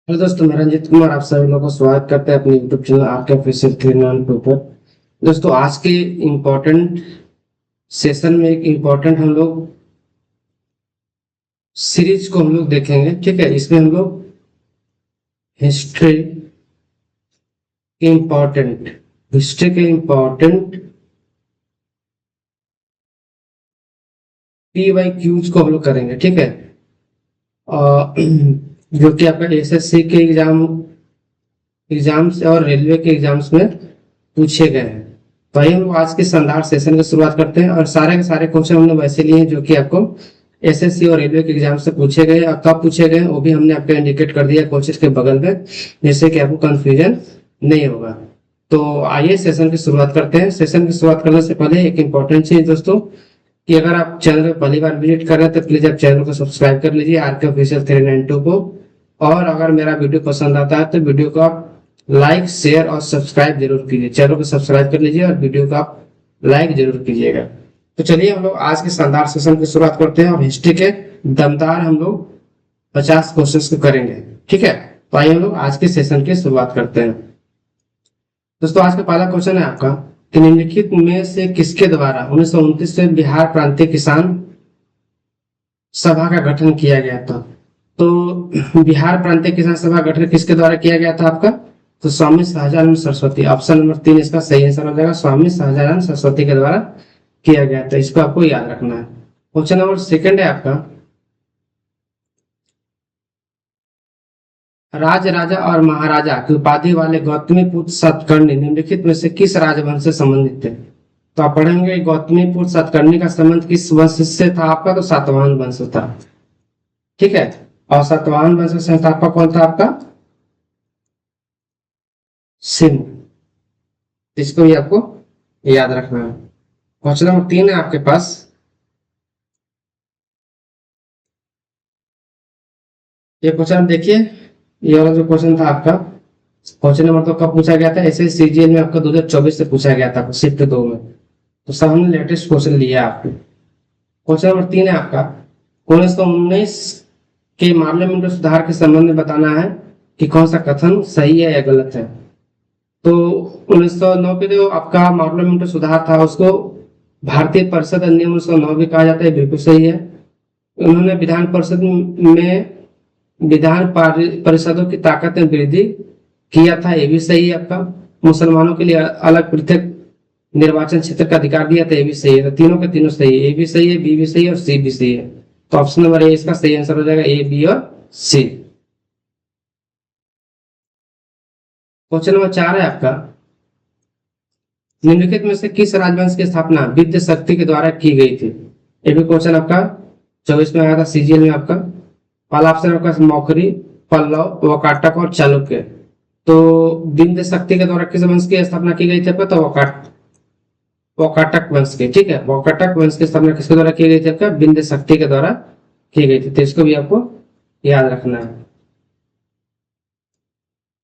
Hello दोस्तों, मैं रंजीत कुमार आप सभी लोगों को स्वागत करते हैं अपने यूट्यूब चैनल आपके ऑफिशियल 392 पर। दोस्तों, आज के इम्पोर्टेंट सेशन में एक इम्पोर्टेंट हम लोग सीरीज को हम लोग देखेंगे। ठीक है, इसमें हम लोग हिस्ट्री के इम्पोर्टेंट PYQs को हम लोग करेंगे। ठीक है, और जो कि आपका एसएससी के एग्जाम्स और रेलवे के एग्जाम्स में पूछे गए हैं। तो आइए हम लोग आज के शानदार सेशन की शुरुआत करते हैं। और सारे के सारे क्वेश्चन हमने वैसे लिए हैं जो कि आपको एसएससी और रेलवे के एग्जाम से पूछे गए और कब पूछे गए वो भी हमने आपको इंडिकेट कर दिया क्वेश्चन के बगल में, जिससे कि आपको कंफ्यूजन नहीं होगा। तो आइए सेशन की शुरुआत करते हैं। सेशन की शुरुआत करने से पहले एक इंपॉर्टेंट चीज दोस्तों, कि अगर आप चैनल पर पहली बार विजिट कर रहे हैं तो प्लीज आप चैनल को सब्सक्राइब कर लीजिए आरके ऑफिशियल 392 को। और अगर मेरा वीडियो पसंद आता है तो वीडियो को आप लाइक शेयर और सब्सक्राइब जरूर कीजिए। चैनल को सब्सक्राइब कर लीजिए और वीडियो को आप लाइक जरूर कीजिएगा। तो चलिए हम लोग आज के शानदार सेशन की शुरुआत करते हैं और हिस्ट्री के दमदार हम लोग 50 क्वेश्चंस को करेंगे। ठीक है, तो आइए हम लोग आज के सेशन की शुरुआत करते हैं। दोस्तों, आज का पहला क्वेश्चन है आपका कि निम्नलिखित में से किसके द्वारा 1929 से बिहार प्रांतीय किसान सभा का गठन किया गया था। तो बिहार प्रांतीय किसान सभा का गठन किसके द्वारा किया गया था आपका? तो स्वामी शाहजानंद सरस्वती। ऑप्शन नंबर 3 इसका सही आंसर हो जाएगा, स्वामी शाहजानंद सरस्वती के द्वारा किया गया था। इसको आपको याद रखना है। क्वेश्चन नंबर सेकंड है आपका, राज राजा और महाराजा की उपाधि वाले गौतमीपुत्र सातकर्णी निम्नलिखित में से किस राजवंश से संबंधित थे? तो आप पढ़ेंगे गौतमीपुत्र सातकर्णी का संबंध किस वंश से था आपका? तो सातवाहन वंश था। ठीक है, और सातवाहन वंश का संस्थापक कौन था आपका? सिंह। इसको भी आपको याद रखना है। क्वेश्चन नंबर 3 है आपके पास, ये क्वेश्चन देखिए। ये वाला जो क्वेश्चन था आपका, क्वेश्चन नंबर तो कब पूछा गया था? ऐसे सीजीएल में आपका 2024 से पूछा गया था शिफ्ट 2 में। तो सब हमने लेटेस्ट क्वेश्चन लिया आपको। क्वेश्चन नंबर 3 है आपका, 1919 के पार्लियामेंट सुधार के संबंध में बताना है कि कौन सा कथन सही है या गलत है। तो 1909 के जो आपका पार्लियामेंट सुधार था उसको भारतीय परिषद अधिनियम 1909 भी कहा जाता है, बिल्कुल सही है। उन्होंने विधान परिषद में विधान परिषदों की ताकत में वृद्धि किया था, ये भी सही है आपका। मुसलमानों के लिए अलग पृथक निर्वाचन क्षेत्र का अधिकार दिया था, ये भी सही है। तो तीनों के तीनों सही है, ए भी सही है, बी भी सही है और सी भी सही है। तो ऑप्शन नंबर ए इसका सही आंसर हो जाएगा, ए बी और सी। क्वेश्चन नंबर 4 है आपका, निम्नलिखित में से किस राजवंश की स्थापना विद्या शक्ति के द्वारा की गई थी? ये भी क्वेश्चन आपका 24 में आया था सीजीएल में आपका। पहला ऑप्शन आपका मौखरी, पल्लव, वकाटक और चालुक्य। तो विंध्य शक्ति के द्वारा किस वंश की स्थापना की गई थी आपका? तो वकाटक वंश की। ठीक है, वकाटक वंश की स्थापना किसके द्वारा की गई थी आपका? विंध्य शक्ति के द्वारा की गई थी। तो इसको भी आपको याद रखना है।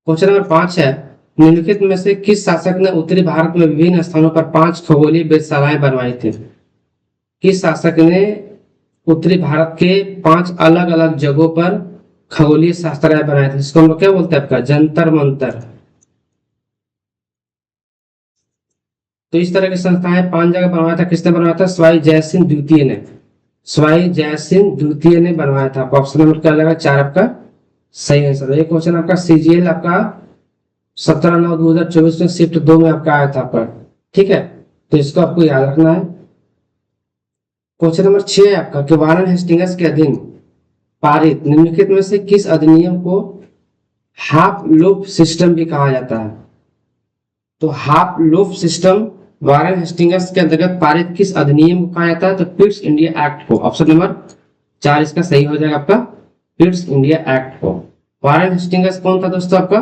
क्वेश्चन नंबर 5 है, निम्नलिखित में से किस शासक ने उत्तरी भारत में विभिन्न स्थानों पर 5 खगोलीय वेधशालाएं बनवाई थी? किस शासक ने उत्तरी भारत के 5 अलग अलग जगहों पर खगोलीय शास्त्रालय बनाए थे, जिसको हम लोग क्या बोलते हैं आपका? जंतर मंतर। तो इस तरह की संस्थाएं 5 जगह बनवाया था। किसने बनवाया था? स्वाई जयसिंह द्वितीय ने। स्वाई जयसिंह द्वितीय ने बनवाया था। ऑप्शन नंबर क्या लगा? 4 आपका सही आंसर है। ये क्वेश्चन आपका सीजीएल आपका 17/9/2024 में शिफ्ट 2 में आपका आया था आपका। ठीक है, तो इसको आपको याद रखना है। क्वेश्चन नंबर 6 है आपका कि वारन हेस्टिंग्स के अधीन पारित निम्नलिखित में से किस अधिनियम को हाफ लूप सिस्टम भी कहा जाता है? तो half loop system Warren Hastings के अंतर्गत पारित किस अधिनियम को कहा जाता है? तो पिट्स इंडिया एक्ट को। ऑप्शन नंबर 4 इसका सही हो जाएगा आपका, पिट्स इंडिया एक्ट को। वारन हेस्टिंग्स कौन था दोस्तों आपका?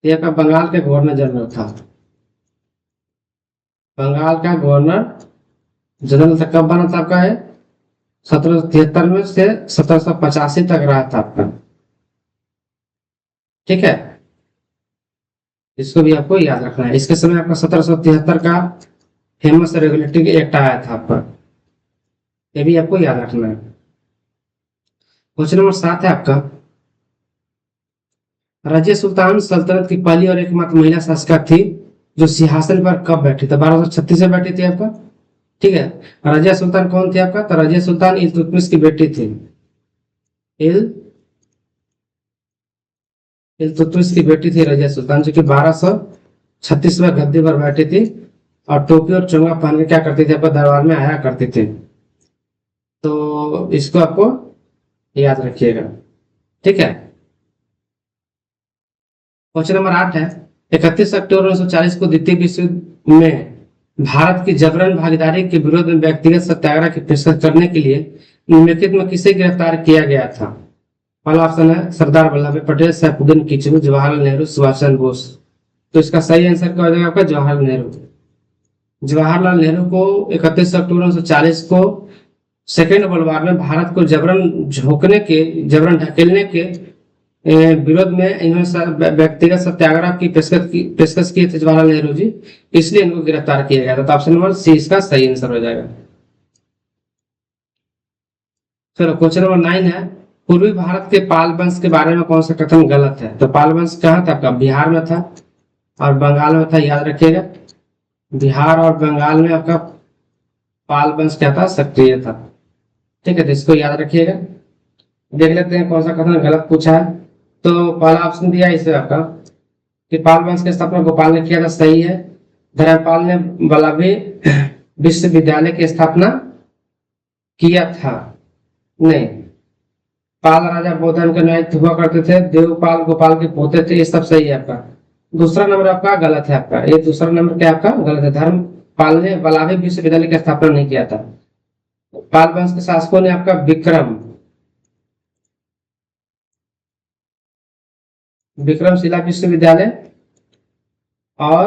ये आपका बंगाल के गवर्नर जनरल था। बंगाल का गवर्नर जनरल था। कब बना था आपका? है 1773 में से 1785 तक रहा था आपका। ठीक है, इसको भी आपको याद रखना है। इसके समय आपका 1773 का फेमस रेगुलेटरी एक्ट आया था आपका, ये भी आपको याद रखना है। क्वेश्चन नंबर 7 है आपका, रजिया सुल्तान सल्तनत की पहली और एकमात्र महिला शासिका थी जो सिंहासन पर कब बैठी थी? 1236 में बैठी थी आपका। ठीक है। रजिया सुल्तान कौन थी आपका? तो रजिया सुल्तान इल्तुतमिश की बेटी थी। इल इल्तुतमिश की बेटी थी रजिया सुल्तान, जो कि 1236 में गद्दी पर बैठी थी और टोपी और चोंगा पहन के क्या करती थी, आपका दरबार में आया करती थी। तो इसको आपको याद रखिएगा। ठीक है। क्वेश्चन नंबर 8 है, 31 अक्टूबर 1940 को द्वितीय विश्व युद्ध में भारत की जबरन भागीदारी के विरोध में व्यक्तिगत सत्याग्रह की पेशकश करने के लिए निम्नलिखित में किसे गिरफ्तार किया गया था? पहला ऑप्शन है सरदार वल्लभ भाई पटेल, सैफुद्दीन किचलू, जवाहरलाल नेहरू, सुभाष चंद्र बोस। तो इसका सही आंसर क्या हो जाएगा आपका? जवाहरलाल नेहरू। जवाहरलाल नेहरू को 31 अक्टूबर 1940 को सेकेंड वर्ल्ड वॉर में भारत को जबरन ढकेलने के विरोध में इन्होंने व्यक्तिगत सत्याग्रह की पेशकश की थी जवाहरलाल नेहरू जी, इसलिए इनको गिरफ्तार किया गया था। तो ऑप्शन नंबर सी इसका सही आंसर हो जाएगा। चलो क्वेश्चन नंबर 9 है, पूर्वी भारत के पाल वंश के बारे में कौन सा कथन गलत है? तो पाल वंश कहाँ था आपका? बिहार में था और बंगाल में था, याद रखिएगा। बिहार और बंगाल में आपका पाल वंश क्या था? सक्रिय था। ठीक है, तो इसको याद रखिएगा। देख लेते हैं कौन सा कथन गलत पूछा है। तो पहला ऑप्शन दिया है इसे आपका कि पाल वंश की स्थापना गोपाल ने किया था, सही है। धर्मपाल ने वल्लभी विश्वविद्यालय की स्थापना किया था, नहीं। पाल राजा बोधन के न्याय हुआ करते थे, देवपाल गोपाल के पोते थे, ये सब सही है आपका। दूसरा नंबर आपका गलत है आपका, ये दूसरा नंबर क्या आपका गलत है। धर्मपाल ने वल्लभी विश्वविद्यालय की स्थापना नहीं किया था। पाल वंश के शासकों ने आपका विक्रमशिला विश्वविद्यालय और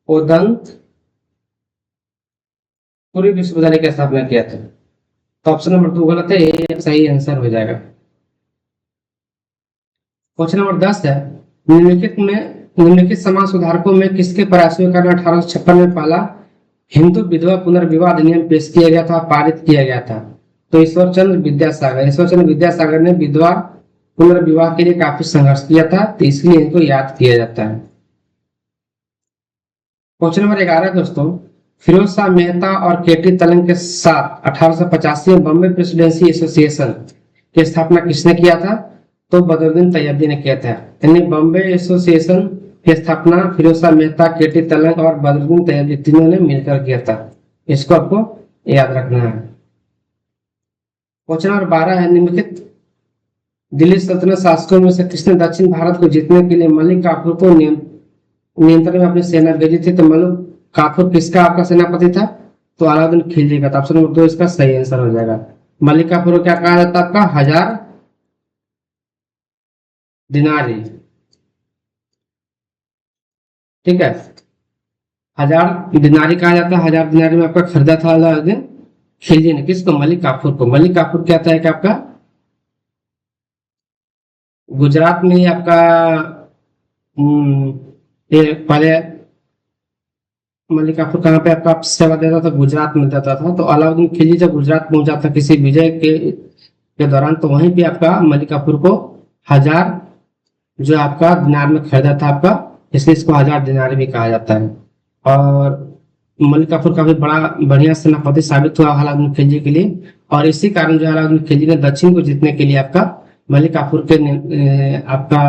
उदंतपुरी विश्वविद्यालय की स्थापना किया था। तो ऑप्शन नंबर 2 गलत है, ये सही आंसर हो जाएगा। क्वेश्चन नंबर 10 है, निम्नलिखित समाज सुधारकों में किसके प्रयासों के कारण 1856 में पहला हिंदू विधवा पुनर्विवाह अधिनियम पेश किया गया था, पारित किया गया था? तो ईश्वर चंद्र विद्यासागर ने विधवा पुनर्विवाह के लिए काफी संघर्ष किया था, तो इसलिए इनको याद किया जाता है। क्वेश्चन नंबर 11 दोस्तों, फिरोज शाह मेहता और केटी तलंग के साथ 1885 में बॉम्बे प्रेसिडेंसी एसोसिएशन की स्थापना किसने किया था? तो बदरुद्दीन तैयबी ने किया था। यानी बॉम्बे एसोसिएशन की स्थापना फिरोज शाह मेहता, केटी तलंग और बदरुद्दीन तैयबी तीनों ने मिलकर किया था। इसको आपको याद रखना है। क्वेश्चन नंबर 12 है, निम्नलिखित दिल्ली सल्तनत शासकों में से किसने दक्षिण भारत को जीतने के लिए मलिक काफूर को नियंत्रण में अपनी सेना भेजी थी? तो मलिक काफूर किसका आपका सेनापति था? तो अलाउद्दीन खिलजी का। ऑप्शन नंबर 2 इसका सही आंसर हो जाएगा। मलिक काफूर को क्या कहा जाता है आपका? हजार दिनारी। ठीक है, हजार दिनारी कहा जाता है। हजार दिनारी में आपका खरीदा था अलाउद्दीन खिलजी ने। किसको? मलिक काफूर को। मलिक काफूर क्या था कि आपका गुजरात में ही आपका ये पहले मलिक काफूर कहाँ पे आपका सेवा देता था? गुजरात में देता था। तो अलाउद्दीन खिलजी जब गुजरात पहुंचा था किसी विजय के दौरान, तो वहीं पे आपका मलिक काफूर को हजार जो आपका दिनार में खरीदा था आपका, इसलिए इसको हजार दिनार भी कहा जाता है। और मलिक काफूर काफी बड़ा बढ़िया सेनापति साबित हुआ अलाउद्दीन खिलजी के लिए, और इसी कारण जो अलाउद्दीन खिलजी ने दक्षिण को जीतने के लिए आपका मलिक काफूर के आपका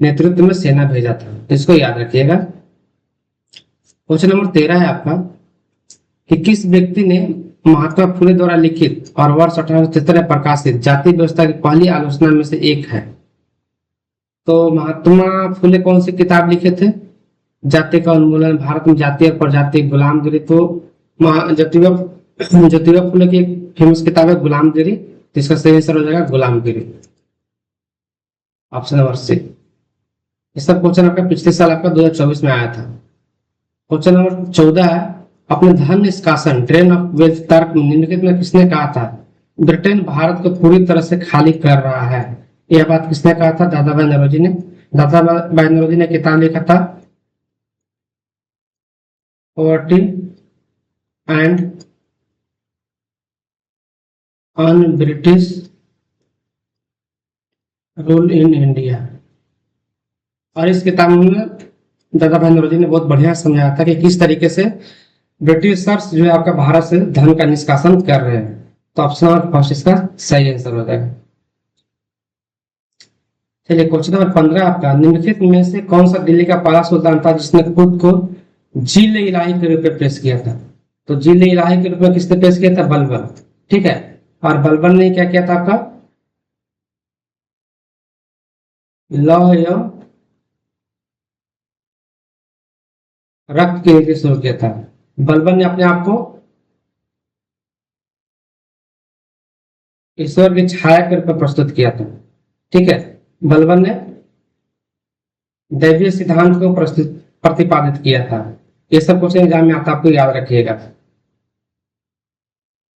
नेतृत्व में सेना भेजा था। तो इसको याद रखिएगा। क्वेश्चन नंबर 13 है आपका कि किस व्यक्ति ने महात्मा फुले द्वारा लिखित और वर्ष 1873 में प्रकाशित जाति व्यवस्था की पहली आलोचना में से एक है? तो महात्मा फुले कौन सी किताब लिखे थे? जाति का उन्मूलन, भारत में जाति और प्रजाति, गुलामगिरी। तो ज्योतिबा फुले की एक फेमस किताब है गुलामगिरी, तो इसका सही आंसर हो जाएगा गुलामगिरी। Option number C. इस सब क्वेश्चन आपका पिछले साल आपका 2024 में आया था। क्वेश्चन नंबर 14 है, अपने धन निष्कासन ड्रेन ऑफ वेल्थ तर्क निम्नलिखित में किसने कहा था? ब्रिटेन भारत को पूरी तरह से खाली कर रहा है। यह बात किसने कहा था? दादा भाई नौरोजी ने। दादा भाई नौरोजी ने किताब लिखा था poverty and un British rule in India. और इस किताब में दादा भाई नौरोजी ने बहुत बढ़िया समझाया था कि किस तरीके से ब्रिटिशर्स जो है आपका भारत से धन का निष्कासन कर रहे हैं। तो ऑप्शन नंबर फर्स्ट इसका सही आंसर हो जाएगा। चलिए क्वेश्चन नंबर 15 आपका, निम्नलिखित में से कौन सा दिल्ली का पहला सुल्तान था जिसने खुद को जिल इलाही के रूप में पेश किया था? तो जिल इलाही के रूप में किसने पेश किया था? बलबल। ठीक है, और बलबल ने क्या किया था आपका? लौह एवं रक्त की नीति शुरू किया था। बलबल ने अपने आप को ईश्वर की छाया के रूप में प्रस्तुत किया था। ठीक है, बलबल ने दैवीय सिद्धांत को प्रस्तुत प्रतिपादित किया था। ये सब क्वेश्चन एग्जाम में आता, आपको याद रखिएगा।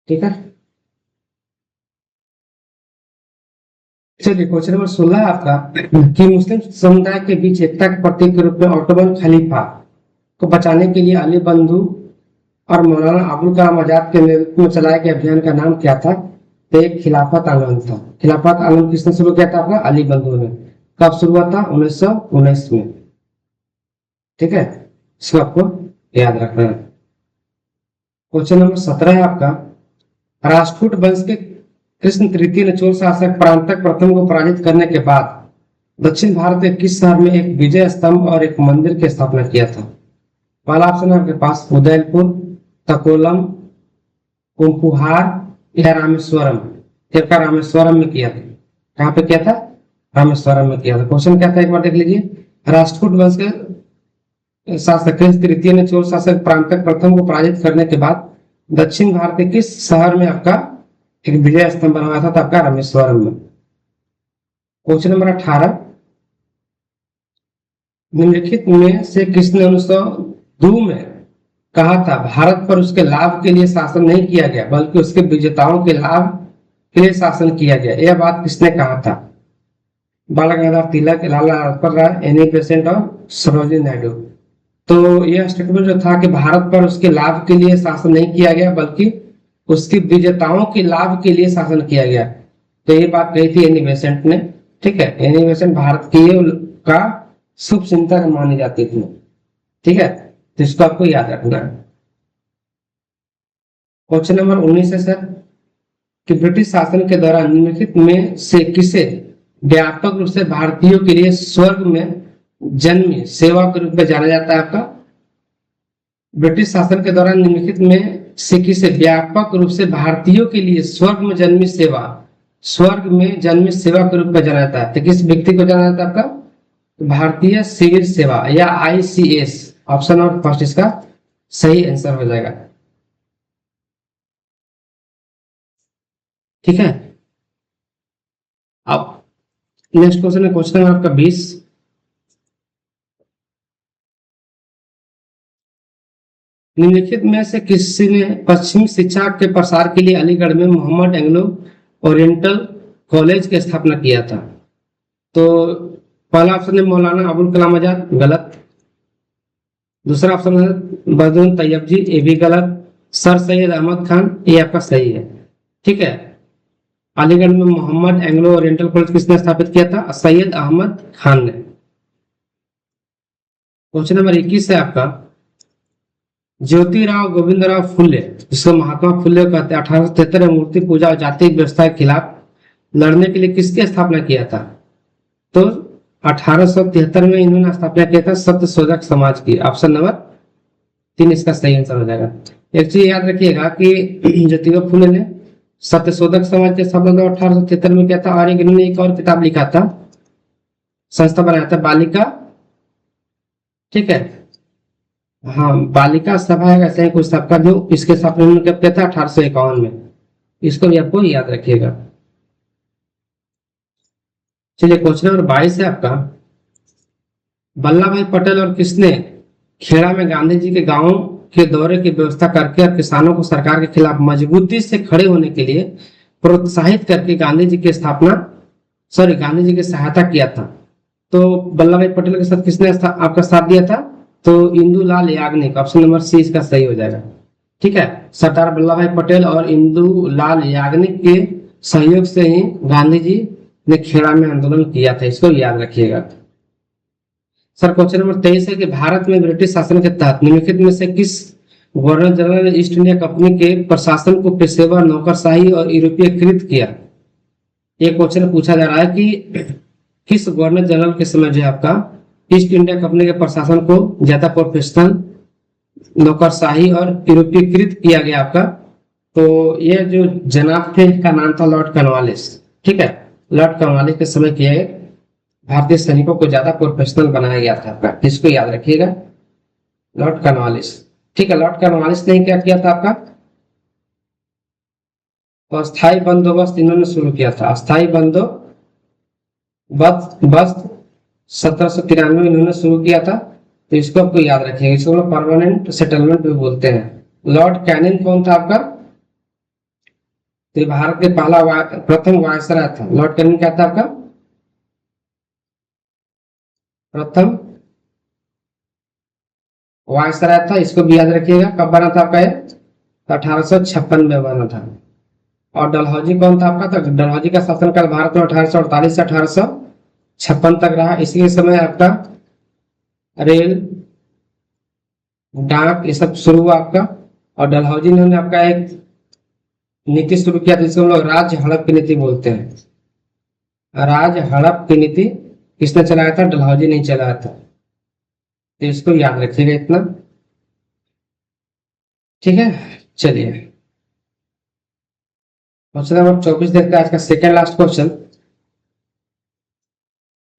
ठीक है, चलिए क्वेश्चन नंबर 16 आपका, कि मुस्लिम समुदाय के बीच एकता के प्रतीक के रूप में ऑटोमन खलीफा को बचाने के लिए अली बंधु और मौलाना अबुल कलाम आजाद के नेतृत्व में चलाए गए अभियान का नाम क्या था? तो एक खिलाफत आंदोलन था। खिलाफत आंदोलन किसने शुरू किया था? आपका अली बंधु ने। कब शुरू हुआ था? 1919 में। ठीक है, इसको आपको याद रखना है। क्वेश्चन नंबर 17 है आपका, राष्ट्रकूट वंश के कृष्ण तृतीय ने चोल शासक परांतक प्रथम को पराजित करने के बाद दक्षिण भारत के किस शहर में एक विजय स्तंभ और एक मंदिर की स्थापना किया था? पहला ऑप्शन है आपके पास उदयपुर, तकोलम, कुंपुहार या रामेश्वरम। क्या रामेश्वरम में किया था? कहाँ पे किया था? रामेश्वरम में किया था। क्वेश्चन क्या था एक बार देख लीजिए। राष्ट्रकूट वंश के शासक कृष्ण तृतीय ने चोल शासक परांतक प्रथम को पराजित करने के बाद दक्षिण भारत के किस शहर में आपका एक विजय स्तंभ बनवाया था? तो आपका रामेश्वरम में। क्वेश्चन नंबर 18, निम्नलिखित में से किसने 1902 में कहा था भारत पर उसके लाभ के लिए शासन नहीं किया गया बल्कि उसके विजेताओं के लाभ के लिए शासन किया गया? यह बात किसने कहा था? बाल गंगाधर तिलक, लाला लाजपत राय, एनी बेसेंट और सरोजिनी नायडू। तो यह स्टेटमेंट जो था कि भारत पर उसके लाभ के लिए शासन नहीं किया गया बल्कि उसके विजेताओं के लाभ के लिए शासन किया गया, तो ये बात कही थी एनी बेसेंट ने। ठीक है, एनी बेसेंट भारत की का शुभ चिंतक मानी जाती थी। ठीक है, तो इसको आपको याद रखना है। क्वेश्चन नंबर 19 है सर, कि ब्रिटिश शासन के दौरान निम्नलिखित में से किसे व्यापक रूप से भारतीयों के लिए स्वर्ग में जन्मी सेवा के रूप में जाना जाता है? आपका ब्रिटिश शासन के दौरान निम्नलिखित में से किसे व्यापक रूप से भारतीयों के लिए स्वर्ग में जन्मी सेवा के रूप में जाना जाता है? तो किस व्यक्ति को जाना जाता है? आपका भारतीय सिविल सेवा या आईसीएस। ऑप्शन नंबर फर्स्ट इसका सही आंसर हो जाएगा। ठीक है, अब नेक्स्ट क्वेश्चन है क्वेश्चन नंबर आपका 20, निम्नलिखित में से किसी ने पश्चिमी शिक्षा के प्रसार के लिए अलीगढ़ में मोहम्मद एंग्लो ओरिएंटल कॉलेज की स्थापना किया था? तो पहला ऑप्शन है मौलाना अबुल कलाम आजाद, गलत। दूसरा ऑप्शन है बदरुद्दीन तैयब जी, ये भी गलत। सर सैयद अहमद खान, ये आपका सही है। ठीक है, अलीगढ़ में मोहम्मद एंग्लो ओरिएंटल कॉलेज किसने स्थापित किया था? सैयद अहमद खान ने। क्वेश्चन नंबर 21 है आपका, ज्योतिराव गोविंदराव फुले, जिसको महात्मा फुले कहते हैं, 1873 में मूर्ति पूजा और जाति व्यवस्था के खिलाफ लड़ने के लिए किसकी स्थापना किया था? तो 1873 में इन्होंने स्थापना किया था सत्यशोधक समाज की। ऑप्शन नंबर 3 इसका सही आंसर हो जाएगा। एक चीज याद रखिएगा कि ज्योतिराव फुले ने सत्यशोधक समाज की स्थापना 1873 में किया था, और इन्होंने एक और किताब लिखा था, संस्था बनाया था बालिका। ठीक है, हाँ, बालिका सभा है, ऐसे ही कुछ सबका, जो इसके स्थापना उन्होंने कब किया था? 1851 में। इसको भी आपको याद रखिएगा। चलिए क्वेश्चन नंबर 22 है आपका, वल्लभ भाई पटेल और किसने खेड़ा में गांधी जी के गांव के दौरे की व्यवस्था करके और किसानों को सरकार के खिलाफ मजबूती से खड़े होने के लिए प्रोत्साहित करके गांधी जी की सहायता किया था? तो वल्लभ भाई पटेल के साथ किसने आपका साथ दिया था? तो Indulal Yagnik. Option number C इसका सही हो जाएगा। ठीक है, सरदार वल्लभ भाई पटेल और इंदुलाल याग्निक के सहयोग से ही गांधी जी ने खेड़ा में आंदोलन किया था, इसको याद रखिएगा। सर क्वेश्चन नंबर 23 है कि भारत में ब्रिटिश शासन के तहत निम्नलिखित में से किस गवर्नर जनरल ने ईस्ट इंडिया कंपनी के प्रशासन को पेशेवर, नौकरशाही और यूरोपीयकृत किया। ये क्वेश्चन पूछा जा रहा है कि किस गवर्नर जनरल के समय जो है आपका ईस्ट इंडिया कंपनी के प्रशासन को ज्यादा प्रोफेशनल, नौकरशाही और यूरोपीयकृत किया गया आपका। तो ये जो जनाब थे इनका नाम था लॉर्ड कॉर्नवालिस। ठीक है, लॉर्ड कॉर्नवालिस के समय किए गए भारतीय सैनिकों को ज्यादा प्रोफेशनल बनाया गया था आपका, इसको याद रखिएगा, लॉर्ड कॉर्नवालिस। ठीक है, लॉर्ड कॉर्नवालिस ने क्या किया था आपका, तो अस्थायी बंदोबस्त इन्होंने शुरू किया था। अस्थायी बंदोबस्त 1793 में इन्होंने शुरू किया था, तो इसको आपको याद रखिएगा, इसको लोग परमानेंट सेटलमेंट भी बोलते हैं। लॉर्ड कैनिंग कौन था आपका, तो भारत के प्रथम वायसराय था। लॉर्ड कैनिंग क्या था आपका, प्रथम वायसराय था, इसको भी याद रखिएगा। कब बना था आपका, 1856 में बना था। और डलहौजी कौन था आपका, तो डलहौजी का शासनकाल भारत में 1848 से 1856 तक रहा। इसी समय आपका रेल, डाक, ये सब शुरू हुआ आपका। और डलहौजी ने आपका एक नीति शुरू किया था जिसको हम लोग राज्य हड़प की नीति बोलते हैं। राज्य हड़प की नीति किसने चलाया था, डलहौजी नहीं चलाया था, तो इसको याद रखिएगा इतना। ठीक है, चलिए क्वेश्चन नंबर 24 देखते हैं, आज का सेकेंड लास्ट क्वेश्चन।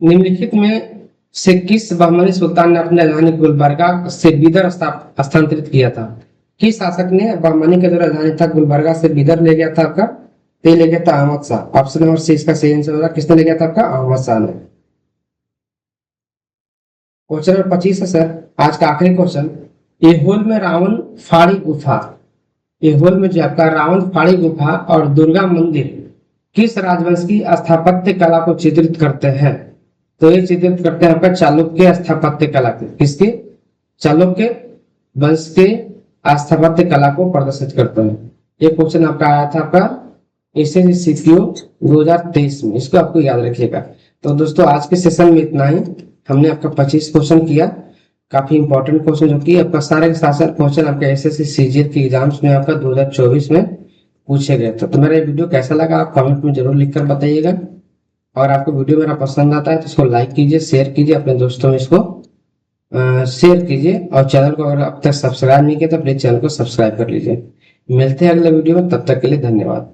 निम्नलिखित में से किस बहमनी सुल्तान ने अपने राजधानी गुलबर्गा से बीदर स्थानांतरित किया था। किस शासक ने बहमनी का जो राजधानी था गुलबर्गा से बीदर ले गया था आपका, तो ले गया था Ahmad Shah. Option number C इसका सही आंसर होगा, किसने ले गया था आपका, अहमद शाह ने। क्वेश्चन नंबर 25 है सर, आज का आखिरी क्वेश्चन। ऐहोल में रावण फाड़ी गुफा, ऐहोल में जो आपका रावण फाड़ी गुफा और दुर्गा मंदिर किस राजवंश की स्थापत्य कला को चित्रित करते हैं, तो ये चित्रित करते हैं आपका चालुक्य स्थापत्य कला के, किसके, चालुक्य वंश के स्थापत्य कला को प्रदर्शित करते हैं। ये क्वेश्चन आपका आया था आपका SSC 2023 में, इसको आपको याद रखिएगा। तो दोस्तों आज के सेशन में इतना ही, हमने आपका 25 क्वेश्चन किया, काफी इंपॉर्टेंट क्वेश्चन जो कि आपका सारे के साथ क्वेश्चन आपके SSC CGL के एग्जाम्स में आपका 2024 में पूछे गए थे। तो मेरा ये वीडियो कैसा लगा आप कमेंट में जरूर लिखकर बताइएगा। और आपको वीडियो मेरा पसंद आता है तो इसको लाइक कीजिए, शेयर कीजिए, अपने दोस्तों में इसको शेयर कीजिए। और चैनल को अगर अब तक सब्सक्राइब नहीं किया तो प्लीज चैनल को सब्सक्राइब कर लीजिए। मिलते हैं अगले वीडियो में, तब तक के लिए धन्यवाद।